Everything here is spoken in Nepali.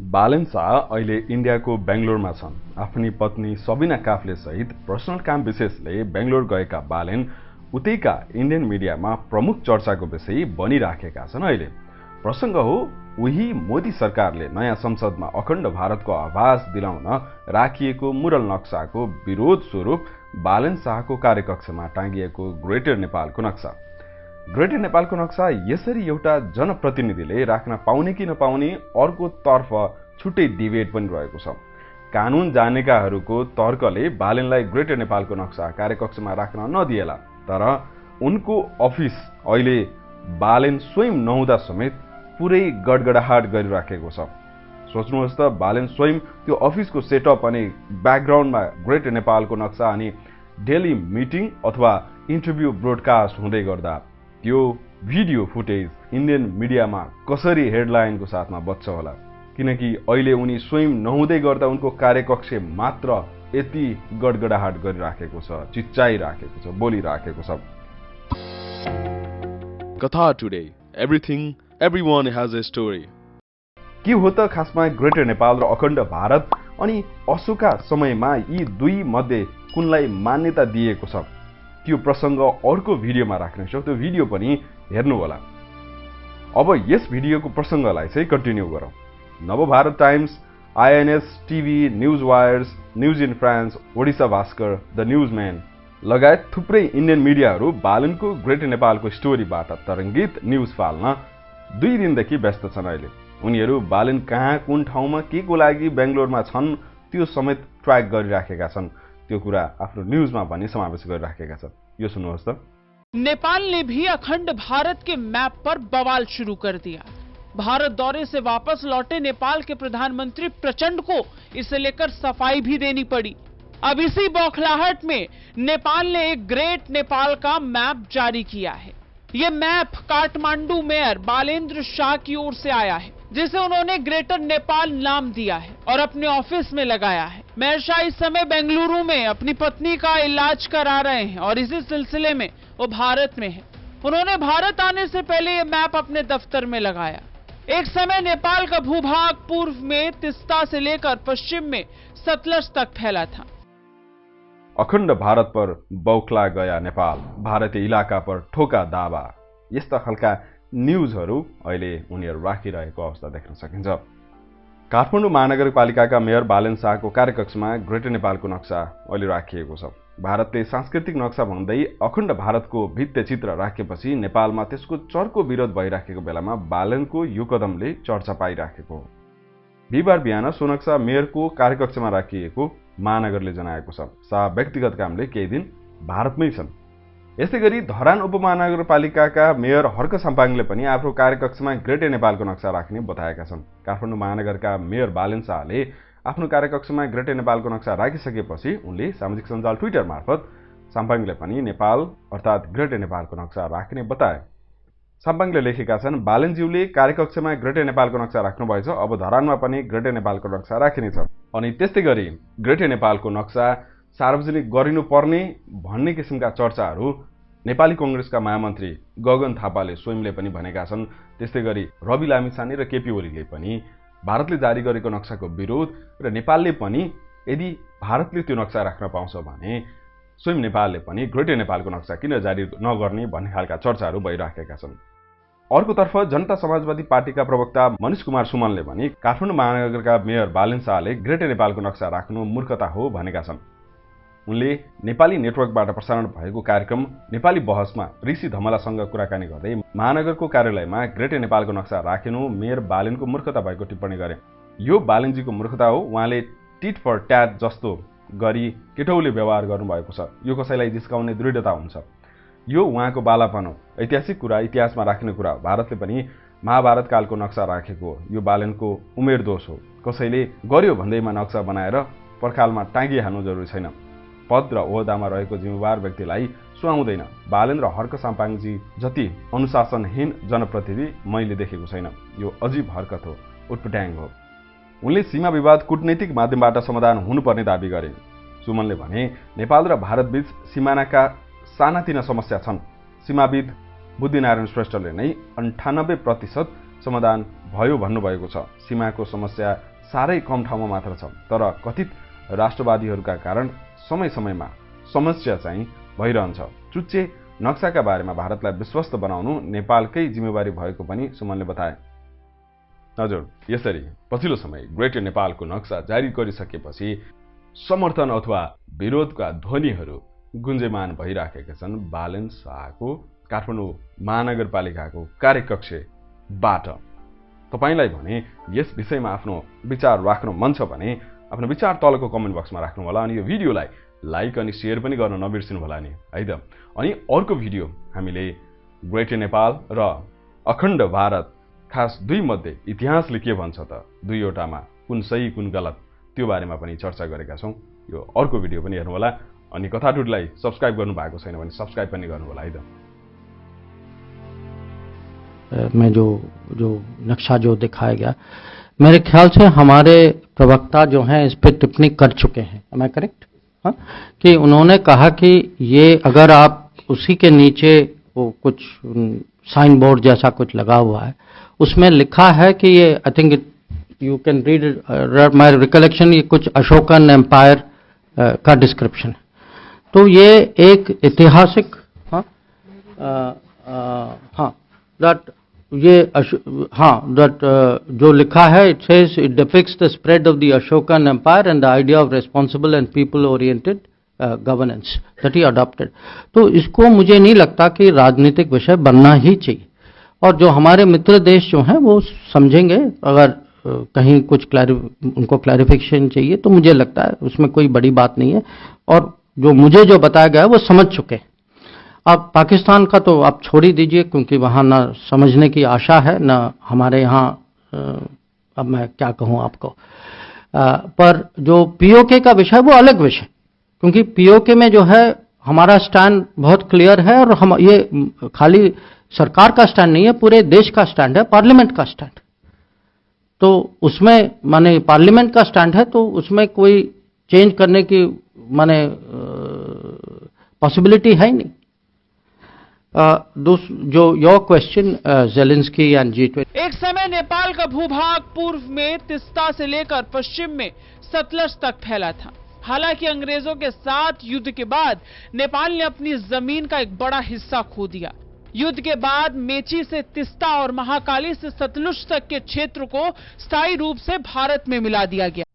बालेन शाह अहिले इन्डियाको बेंगलोरमा छन्। आफ्नी पत्नी सबिना काफले सहित पर्सनल काम विशेषले बेंगलोर गएका बालेन उतैका इन्डियन मिडियामा प्रमुख चर्चाको विषय बनिराखेका छन्। अहिले प्रसंग हो उही मोदी सरकारले नयाँ संसदमा अखण्ड भारतको आभास दिलाउन राखिएको मुरल नक्साको विरोध स्वरूप बालेन शाहको कार्यकक्षमा टाँगिएको ग्रेटर नेपालको नक्सा। ग्रेटर नेपालको नक्सा यसरी एउटा जनप्रतिनिधिले राख्न पाउने कि नपाउने अर्को तर्फ छुट्टै डिबेट पनि रहेको छ। कानून जानेकाहरूको तर्कले बालेनलाई ग्रेटर नेपालको नक्सा कार्यकक्षमा राख्न नदिएला, तर उनको अफिस अहिले बालेन स्वयं नहुँदा समेत पुरै गडगडाहाट गरिराखेको छ। सोच्नुहोस् त, बालेन स्वयं त्यो अफिसको सेटअप अनि ब्याकग्राउन्डमा ग्रेटर नेपालको नक्सा अनि डेली मिटिङ अथवा इन्टरभ्यू ब्रोडकास्ट हुँदै गर्दा त्यो भिडियो फुटेज इन्डियन मिडियामा कसरी हेडलाइनको साथमा बच्छ होला, किनकि अहिले उनी स्वयं नहुँदै गर्दा उनको कार्यकक्ष मात्र यति गडगडाहाट गरिराखेको छ, चिच्चाइराखेको छ, बोलिराखेको छ। कथा today, everything everyone has a story. के हो त खासमा ग्रेटर नेपाल र अखण्ड भारत अनि अशोका समयमा यी दुई मध्ये कुनलाई मान्यता दिएको छ, त्यो प्रसंग अर्को भिडियोमा राख्नेछौँ। त्यो भिडियो पनि हेर्नु होला। अब यस भिडियोको प्रसंगलाई चाहिँ कन्टिन्यू गरौँ। Navbharat Times, IANS TV, news wires, news in France, Odisha Bhaskar, the newsman लगायत थुप्रै इन्डियन मिडियाहरू बालेनको ग्रेटर नेपालको स्टोरीबाट तरङ्गित न्यूज फाल्न 2 दिनदेखि व्यस्त छन्। अहिले उनीहरू बालेन कहाँ, कुन ठाउँमा, के को लागि बेंगलोरमा छन् त्यो समेत ट्र्याक गरिराखेका छन्। त्यो कुरा आफ्नो न्यूजमा पनि समावेश गरिराखेका छन्। यो सुन्नुहोस् त। नेपाल ने भी अखंड भारत के मैप पर बवाल शुरू कर दिया। भारत दौरे से वापस लौटे नेपाल के प्रधानमंत्री प्रचंड को इसे लेकर सफाई भी देनी पड़ी। अब इसी बौखलाहट में नेपाल ने एक ग्रेट नेपाल का मैप जारी किया है। ये मैप काठमांडू मेयर बालेन्द्र शाह की ओर से आया है, जिसे उन्होंने ग्रेटर नेपाल नाम दिया है और अपने ऑफिस में लगाया है। मेयर शाह इस समय बेंगलुरु में अपनी पत्नी का इलाज करा रहे हैं और इसी सिलसिले में वो भारत में है। उन्होंने भारत आने से पहले ये मैप अपने दफ्तर में लगाया। एक समय नेपाल का भूभाग पूर्व में तिस्ता से लेकर पश्चिम में सतलज तक फैला था। अखण्ड भारत पर बौखला गया नेपाल, भारतीय इलाका पर ठोका दावा, यस्ता खालका न्यूजहरू अहिले उनीहरू राखिरहेको अवस्था देख्न सकिन्छ। काठमाडौँ महानगरपालिकाका मेयर बालेन शाहको कार्यकक्षमा ग्रेटर नेपालको नक्सा अहिले राखिएको छ। भारतले सांस्कृतिक नक्सा भन्दै अखण्ड भारतको भित्ते चित्र राखेपछि नेपालमा त्यसको चर्को विरोध भइराखेको बेलामा बालेनको यो कदमले चर्चा पाइराखेको हो। बिहिबार बिहान सो नक्सा मेयरको कार्यकक्षमा राखिएको महानगरले जनाएको छ। शाह व्यक्तिगत कामले केही दिन भारतमै छन्। यस्तै गरी धरान उपमहानगरपालिकाका मेयर हर्क साम्पाङले पनि आफ्नो कार्यकक्षमा ग्रेटर नेपालको नक्सा राख्ने बताएका छन्। काठमाडौँ महानगरका मेयर बालेन शाहले आफ्नो कार्यकक्षमा ग्रेटर नेपालको नक्सा राखिसकेपछि उनले सामाजिक सञ्जाल ट्विटर मार्फत साम्पाङले पनि नेपाल अर्थात् ग्रेटर नेपालको नक्सा राख्ने बताए। साम्पाङले लेखेका छन्, बालेनज्यूले कार्यकक्षमा ग्रेटर नेपालको नक्सा राख्नुभएछ, अब धरानमा पनि ग्रेटर नेपालको नक्सा राखिनेछ। अनि त्यस्तै गरी ग्रेटर नेपालको नक्सा सार्वजनिक गरिनुपर्ने भन्ने किसिमका चर्चाहरू नेपाली कांग्रेसका महामन्त्री गगन थापाले स्वयंले पनि भनेका छन्। त्यस्तै गरी रवि लामिछाने र केपी ओलीले पनि भारतले जारी गरेको नक्साको विरोध र नेपालले पनि यदि भारतले त्यो नक्सा राख्न पाउँछ भने स्वयं नेपालले पनि ग्रेटर नेपालको नक्सा किन जारी नगर्ने भन्ने खालका चर्चाहरू भइराखेका छन्। अर्कोतर्फ जनता समाजवादी पार्टीका प्रवक्ता मनिष कुमार सुमनले पनि काठमाडौँ महानगरका मेयर बालेन शाहले ग्रेटर नेपालको नक्सा राख्नु मूर्खता हो भनेका छन्। उनले नेपाली नेटवर्कबाट प्रसारण भएको कार्यक्रम नेपाली बहसमा ऋषि धमलासँग कुराकानी गर्दै महानगरको कार्यालयमा ग्रेटर नेपालको नक्सा राखिनु मेयर बालेनको मूर्खता भएको टिप्पणी गरे। यो बालेनजीको मूर्खता हो। उहाँले टिट फर ट्याट जस्तो गरी केटौले व्यवहार गर्नुभएको छ। यो कसैलाई जिस्काउने दृढता हुन्छ। यो उहाँको बालापन हो। ऐतिहासिक कुरा इतिहासमा राख्ने कुरा हो। भारतले पनि महाभारत कालको नक्सा राखेको हो। यो बालेनको उमेर दोष हो। कसैले गर्यो भन्दैमा नक्सा बनाएर पर्खालमा टाँगिहाल्नु जरुरी छैन। पद र ओहदामा रहेको जिम्मेवार व्यक्तिलाई सुहाउँदैन। बालेन र हर्क साम्पाङजी जति अनुशासनहीन जनप्रतिनिधि मैले देखेको छैन। यो अजीब हरकत हो, उटपटाङ हो। उनले सीमा विवाद कूटनैतिक माध्यमबाट समाधान हुनुपर्ने दाबी गरे। सुमनले भने नेपाल र भारतबीच सिमानाका सानातिना समस्या छन्। सीमाविद बुद्धिनारायण श्रेष्ठले नै 98% समाधान भयो भन्नुभएको छ। सीमाको समस्या साह्रै कम ठाउँमा मात्र छ, तर कथित राष्ट्रवादीहरूका कारण समय समयमा समस्या चाहिँ भइरहन्छ। चुच्चे नक्साका बारेमा भारतलाई विश्वस्त बनाउनु नेपालकै जिम्मेवारी भएको पनि सुमनले बताए। हजुर, यसरी पछिल्लो समय ग्रेटर नेपालको नक्सा जारी गरिसकेपछि समर्थन अथवा विरोधका ध्वनिहरू गुन्जयमान भइराखेका छन् बालेन शाहको काठमाडौँ महानगरपालिकाको कार्यकक्षबाट। तपाईलाई भने यस विषयमा आफ्नो विचार राख्नु मन छ भने आफ्नो विचार तलको कमेन्ट बक्समा राख्नु होला अनि यो भिडियोलाई लाइक अनि शेयर पनि गर्न नबिर्सिनु होला नि, है त। अनि अर्को भिडियो हामीले ग्रेटर नेपाल र अखण्ड भारत खास दुई मध्ये इतिहासले के भन्छ त, दुईवटामा कुन सही कुन गलत त्यो बारेमा पनि चर्चा गरेका छौं। यो अर्को भिडियो पनि हेर्नु होला अनि कथाटुडलाई सब्स्क्राइब गर्नु भएको छैन भने सब्स्क्राइब पनि गर्नु होला, है त। में जो नक्शा जो दिखाया गया, मेरे ख्याल से हमारे प्रवक्ता जो हैं इस पे टिप्पणी कर चुके हैं, एम आई करेक्ट? हाँ, कि उन्होंने कहा कि ये अगर आप उसी के नीचे वो कुछ साइन बोर्ड जैसा कुछ लगा हुआ है, उसमें लिखा है कि ये I think you can read my recollection, ये कुछ अशोकन एम्पायर का डिस्क्रिप्शन है। तो ये एक ऐतिहासिक दैट जो लिखा है, it says it depicts the spread of the Ashokan empire and the idea of responsible and people oriented governance that he adopted. तो इसको मुझे नहीं लगता कि राजनीतिक विषय बनना ही चाहिए, और जो हमारे मित्र देश जो हैं वो समझेंगे। अगर कहीं कुछ उनको क्लैरिफिकेशन चाहिए तो मुझे लगता है उसमें कोई बड़ी बात नहीं है, और जो मुझे जो बताया गया है वो समझ चुके। अब पाकिस्तान का तो आप छोड़ ही दीजिए, क्योंकि वहाँ ना समझने की आशा है ना हमारे यहाँ, अब मैं क्या कहूँ आपको। पर जो पीओके का विषय वो अलग विषय, क्योंकि पीओके में जो है हमारा स्टैंड बहुत क्लियर है, और हम ये खाली सरकार का स्टैंड नहीं है, पूरे देश का स्टैंड है, पार्लियामेंट का स्टैंड। तो उसमें माने पार्लियामेंट का स्टैंड है, तो उसमें कोई चेंज करने की माने पॉसिबिलिटी है ही नहीं। जो your question Zelensky and G20, एक समय नेपाल का भूभाग पूर्व में तिस्ता से लेकर पश्चिम में सतलज तक फैला था। हालांकि अंग्रेजों के साथ युद्ध के बाद नेपाल ने अपनी जमीन का एक बड़ा हिस्सा खो दिया। युद्ध के बाद मेची से तिस्ता और महाकाली से सतलुज तक के क्षेत्र को स्थायी रूप से भारत में मिला दिया गया।